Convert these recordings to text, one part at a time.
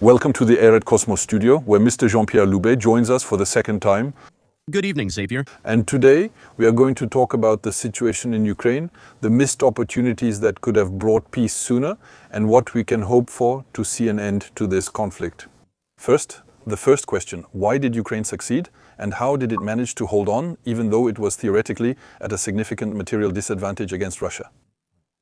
Welcome to the Air at Cosmos studio, where Mr. Jean-Pierre Loubet joins us for the second time. Good evening, Xavier. And today we are going to talk about the situation in Ukraine, the missed opportunities that could have brought peace sooner, and what we can hope for to see an end to this conflict. First, the first question: why did Ukraine succeed, and how did it manage to hold on, even though it was theoretically at a significant material disadvantage against Russia?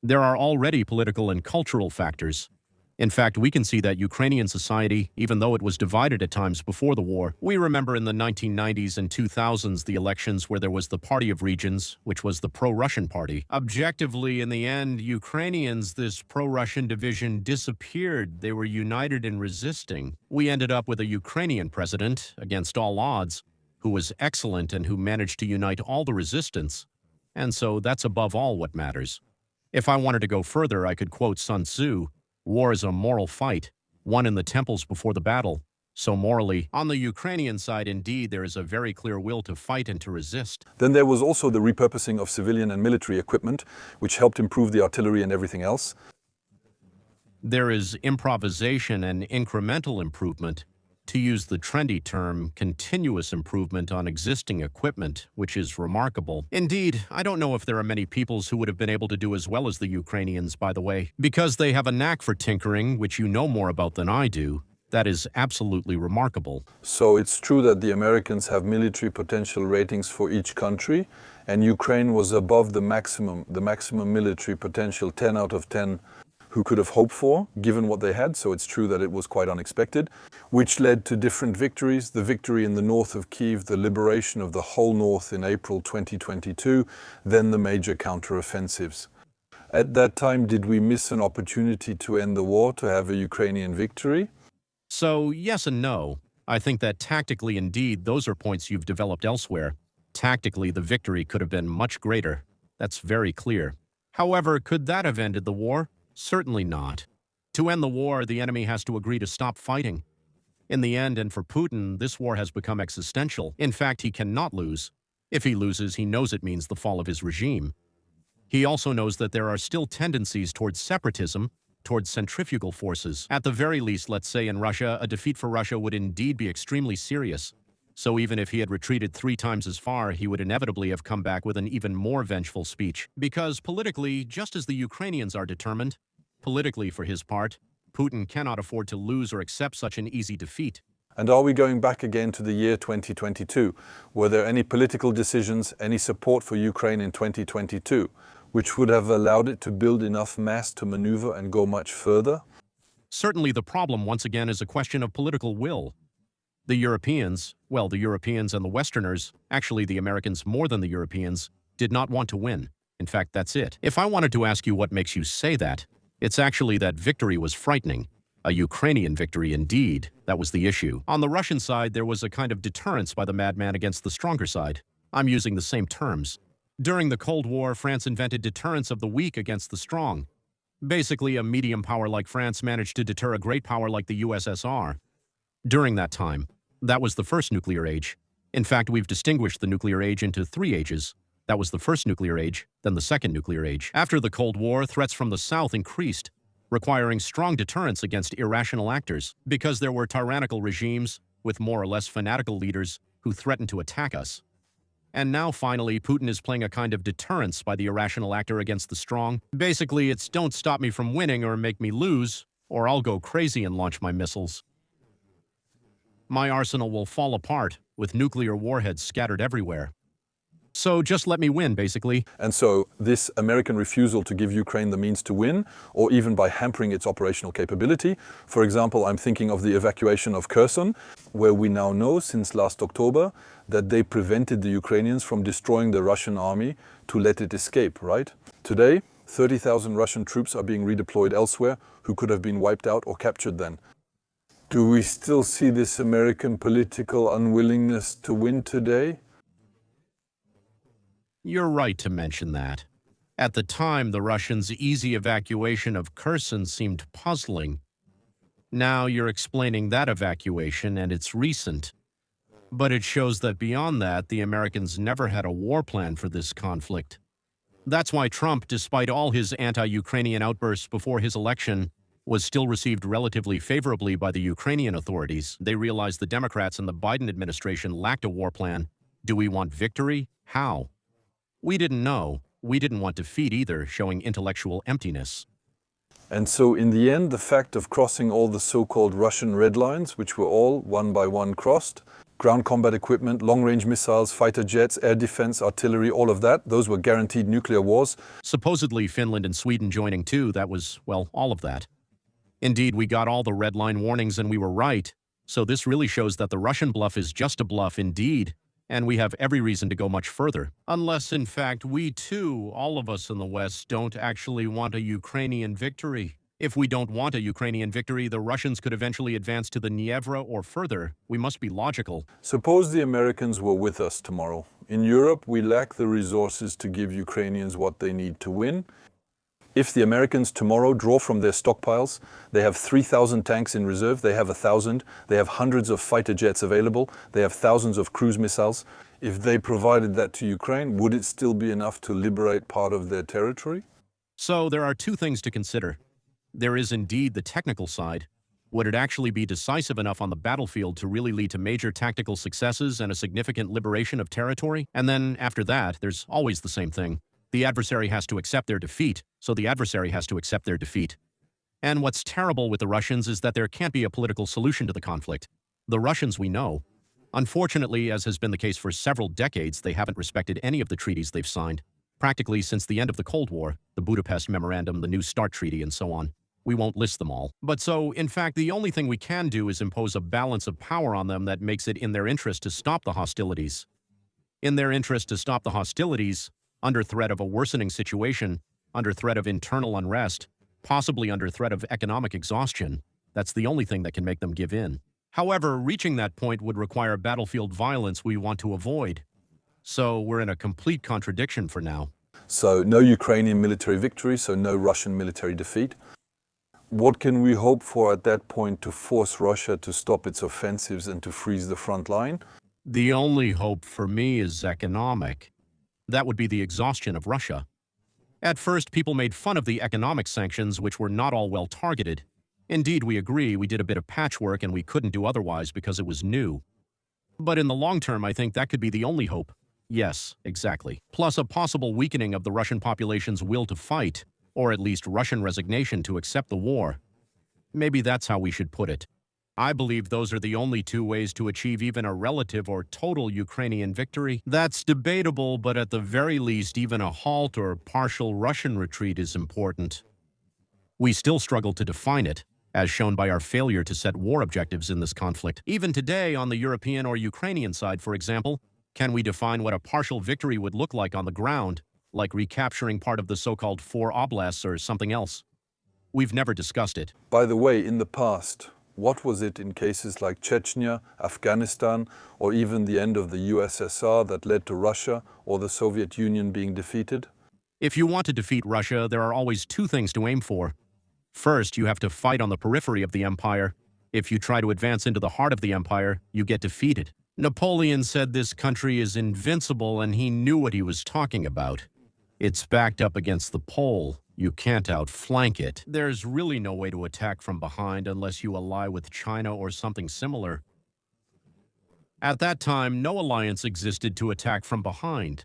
There are already political and cultural factors. In fact, we can see that Ukrainian society, even though it was divided at times before the war, we remember in the 1990s and 2000s the elections where there was the Party of Regions, which was the pro-Russian party. Objectively, in the end, Ukrainians, this pro-Russian division disappeared. They were united in resisting. We ended up with a Ukrainian president, against all odds, who was excellent and who managed to unite all the resistance. And so that's above all what matters. If I wanted to go further, I could quote Sun Tzu: "War is a moral fight, won in the temples before the battle." So morally, on the Ukrainian side, indeed, there is a very clear will to fight and to resist. Then there was also the repurposing of civilian and military equipment, which helped improve the artillery and everything else. There is improvisation and incremental improvement. To use the trendy term, continuous improvement on existing equipment, which is remarkable. Indeed, I don't know if there are many peoples who would have been able to do as well as the Ukrainians, by the way, because they have a knack for tinkering, which you know more about than I do. That is absolutely remarkable. So it's true that the Americans have military potential ratings for each country, and Ukraine was above the maximum military potential, 10 out of 10, who could have hoped for, given what they had. So it's true that it was quite unexpected, which led to different victories. The victory in the north of Kyiv, the liberation of the whole north in April 2022, then the major counteroffensives. At that time, did we miss an opportunity to end the war, to have a Ukrainian victory? So, yes and no. I think that tactically, indeed, those are points you've developed elsewhere. Tactically, the victory could have been much greater. That's very clear. However, could that have ended the war? Certainly not. To end the war, the enemy has to agree to stop fighting. In the end, and for Putin, this war has become existential. In fact, he cannot lose. If he loses, he knows it means the fall of his regime. He also knows that there are still tendencies towards separatism, towards centrifugal forces. At the very least, let's say in Russia, a defeat for Russia would indeed be extremely serious. So even if he had retreated 3 times as far, he would inevitably have come back with an even more vengeful speech. Because politically, just as the Ukrainians are determined, politically for his part, Putin cannot afford to lose or accept such an easy defeat. And are we going back again to the year 2022? Were there any political decisions, any support for Ukraine in 2022, which would have allowed it to build enough mass to maneuver and go much further? Certainly the problem, once again, is a question of political will. The Europeans and the Westerners, actually the Americans more than the Europeans, did not want to win. In fact, that's it. If I wanted to ask you what makes you say that, it's actually that victory was frightening. A Ukrainian victory, indeed. That was the issue. On the Russian side, there was a kind of deterrence by the madman against the stronger side. I'm using the same terms. During the Cold War, France invented deterrence of the weak against the strong. Basically, a medium power like France managed to deter a great power like the USSR. During that time, that was the first nuclear age. In fact, we've distinguished the nuclear age into 3 ages. That was the first nuclear age, then the second nuclear age. After the Cold War, threats from the South increased, requiring strong deterrence against irrational actors, because there were tyrannical regimes with more or less fanatical leaders who threatened to attack us. And now, finally, Putin is playing a kind of deterrence by the irrational actor against the strong. Basically, it's don't stop me from winning or make me lose, or I'll go crazy and launch my missiles. My arsenal will fall apart, with nuclear warheads scattered everywhere. So just let me win, basically. And so this American refusal to give Ukraine the means to win, or even by hampering its operational capability. For example, I'm thinking of the evacuation of Kherson, where we now know since last October that they prevented the Ukrainians from destroying the Russian army to let it escape, right? Today, 30,000 Russian troops are being redeployed elsewhere who could have been wiped out or captured then. Do we still see this American political unwillingness to win today? You're right to mention that. At the time, the Russians' easy evacuation of Kherson seemed puzzling. Now you're explaining that evacuation, and it's recent. But it shows that beyond that, the Americans never had a war plan for this conflict. That's why Trump, despite all his anti-Ukrainian outbursts before his election, was still received relatively favorably by the Ukrainian authorities. They realized the Democrats and the Biden administration lacked a war plan. Do we want victory? How? We didn't know. We didn't want defeat either, showing intellectual emptiness. And so in the end, the fact of crossing all the so-called Russian red lines, which were all one by one crossed, ground combat equipment, long-range missiles, fighter jets, air defense, artillery, all of that, those were guaranteed nuclear wars. Supposedly Finland and Sweden joining too, that was, well, all of that. Indeed, we got all the red line warnings and we were right. So this really shows that the Russian bluff is just a bluff indeed. And we have every reason to go much further. Unless, in fact, we too, all of us in the West, don't actually want a Ukrainian victory. If we don't want a Ukrainian victory, the Russians could eventually advance to the Dniepr or further. We must be logical. Suppose the Americans were with us tomorrow. In Europe, we lack the resources to give Ukrainians what they need to win. If the Americans tomorrow draw from their stockpiles, they have 3,000 tanks in reserve, they have 1,000, they have hundreds of fighter jets available, they have thousands of cruise missiles. If they provided that to Ukraine, would it still be enough to liberate part of their territory? So there are two things to consider. There is indeed the technical side. Would it actually be decisive enough on the battlefield to really lead to major tactical successes and a significant liberation of territory? And then after that, there's always the same thing. The adversary has to accept their defeat, so the adversary has to accept their defeat. And what's terrible with the Russians is that there can't be a political solution to the conflict. The Russians we know. Unfortunately, as has been the case for several decades, they haven't respected any of the treaties they've signed. Practically since the end of the Cold War, the Budapest Memorandum, the New START Treaty, and so on. We won't list them all. But so, in fact, the only thing we can do is impose a balance of power on them that makes it in their interest to stop the hostilities. In their interest to stop the hostilities, under threat of a worsening situation, under threat of internal unrest, possibly under threat of economic exhaustion. That's the only thing that can make them give in. However, reaching that point would require battlefield violence we want to avoid. So we're in a complete contradiction for now. So no Ukrainian military victory, so no Russian military defeat. What can we hope for at that point to force Russia to stop its offensives and to freeze the front line? The only hope for me is economic. That would be the exhaustion of Russia. At first, people made fun of the economic sanctions, which were not all well targeted. Indeed, we agree, we did a bit of patchwork and we couldn't do otherwise because it was new. But in the long term, I think that could be the only hope. Yes, exactly. Plus a possible weakening of the Russian population's will to fight, or at least Russian resignation to accept the war. Maybe that's how we should put it. I believe those are the only two ways to achieve even a relative or total Ukrainian victory. That's debatable, but at the very least, even a halt or partial Russian retreat is important. We still struggle to define it, as shown by our failure to set war objectives in this conflict. Even today, on the European or Ukrainian side, for example, can we define what a partial victory would look like on the ground, like recapturing part of the so-called 4 oblasts or something else? We've never discussed it. By the way, in the past, what was it in cases like Chechnya, Afghanistan, or even the end of the USSR that led to Russia or the Soviet Union being defeated? If you want to defeat Russia, there are always two things to aim for. First, you have to fight on the periphery of the empire. If you try to advance into the heart of the empire, you get defeated. Napoleon said this country is invincible and he knew what he was talking about. It's backed up against the pole. You can't outflank it. There's really no way to attack from behind unless you ally with China or something similar. At that time, no alliance existed to attack from behind.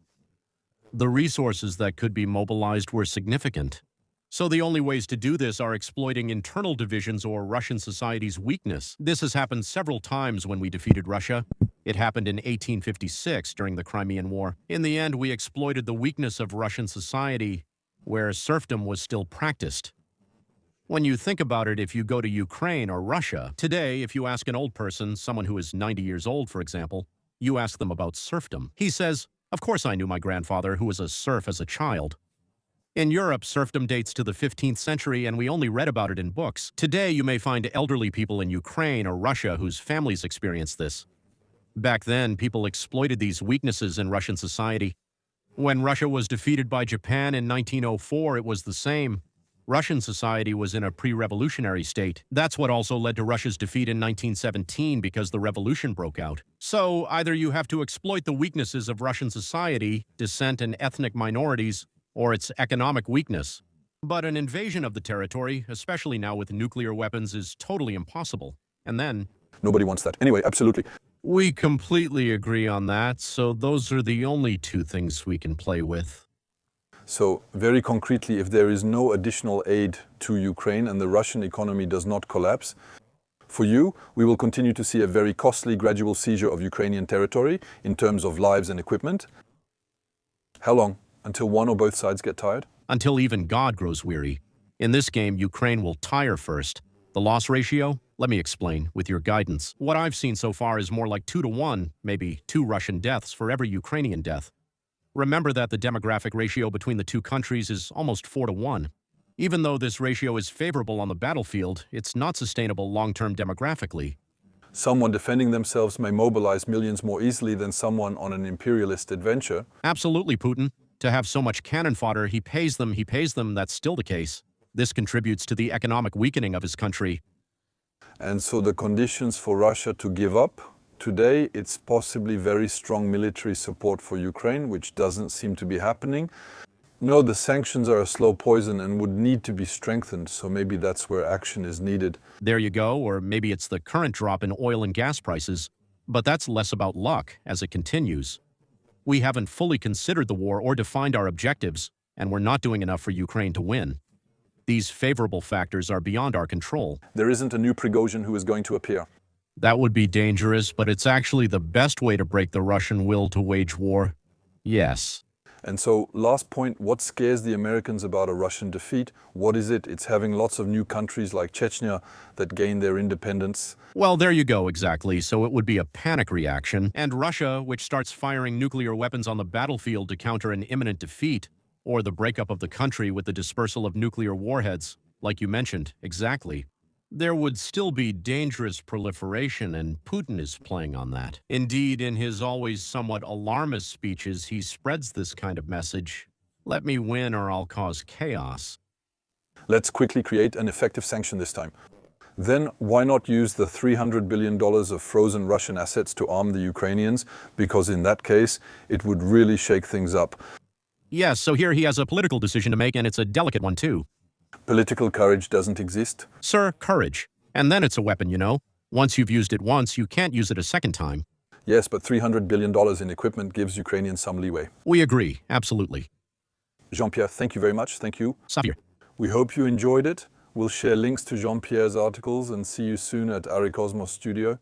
The resources that could be mobilized were significant. So the only ways to do this are exploiting internal divisions or Russian society's weakness. This has happened several times when we defeated Russia. It happened in 1856 during the Crimean War. In the end, we exploited the weakness of Russian society, where serfdom was still practiced. When you think about it, if you go to Ukraine or Russia, today, if you ask an old person, someone who is 90 years old, for example, you ask them about serfdom. He says, "Of course I knew my grandfather, who was a serf as a child." In Europe, serfdom dates to the 15th century, and we only read about it in books. Today, you may find elderly people in Ukraine or Russia whose families experience this. Back then, people exploited these weaknesses in Russian society. When Russia was defeated by Japan in 1904, it was the same. Russian society was in a pre-revolutionary state. That's what also led to Russia's defeat in 1917 because the revolution broke out. So, either you have to exploit the weaknesses of Russian society, dissent and ethnic minorities, or its economic weakness. But an invasion of the territory, especially now with nuclear weapons, is totally impossible. And then, Nobody wants that. Anyway, absolutely. we completely agree on that, so those are the only two things we can play with. So very concretely, if there is no additional aid to Ukraine and the Russian economy does not collapse, for you, we will continue to see a very costly gradual seizure of Ukrainian territory in terms of lives and equipment. How long? Until one or both sides get tired? Until even God grows weary. In this game, Ukraine will tire first. The loss ratio? Let me explain, with your guidance. What I've seen so far is more like 2 to 1, maybe 2 Russian deaths for every Ukrainian death. Remember that the demographic ratio between the two countries is almost 4 to 1. Even though this ratio is favorable on the battlefield, it's not sustainable long-term demographically. Someone defending themselves may mobilize millions more easily than someone on an imperialist adventure. Absolutely, Putin. To have so much cannon fodder, he pays them, that's still the case. This contributes to the economic weakening of his country. And so the conditions for Russia to give up, today it's possibly very strong military support for Ukraine, which doesn't seem to be happening. No, the sanctions are a slow poison and would need to be strengthened, so maybe that's where action is needed. There you go, or maybe it's the current drop in oil and gas prices. But that's less about luck as it continues. We haven't fully considered the war or defined our objectives, and we're not doing enough for Ukraine to win. These favorable factors are beyond our control. There isn't a new Prigozhin who is going to appear. That would be dangerous, but it's actually the best way to break the Russian will to wage war. Yes. And so, last point, what scares the Americans about a Russian defeat? What is it? It's having lots of new countries like Chechnya that gain their independence. Well, there you go, exactly. So it would be a panic reaction. And Russia, which starts firing nuclear weapons on the battlefield to counter an imminent defeat, or the breakup of the country with the dispersal of nuclear warheads, like you mentioned, exactly. There would still be dangerous proliferation, and Putin is playing on that. Indeed, in his always somewhat alarmist speeches, he spreads this kind of message. Let me win or I'll cause chaos. Let's quickly create an effective sanction this time. Then why not use the $300 billion of frozen Russian assets to arm the Ukrainians? Because in that case, it would really shake things up. Yes, so here he has a political decision to make, and it's a delicate one too. Political courage doesn't exist. Sir, courage. And then it's a weapon, you know. Once you've used it once, you can't use it a second time. Yes, but $300 billion in equipment gives Ukrainians some leeway. We agree, absolutely. Jean-Pierre, thank you very much. Thank you. Safir. We hope you enjoyed it. We'll share links to Jean-Pierre's articles and see you soon at Ari Cosmos Studio.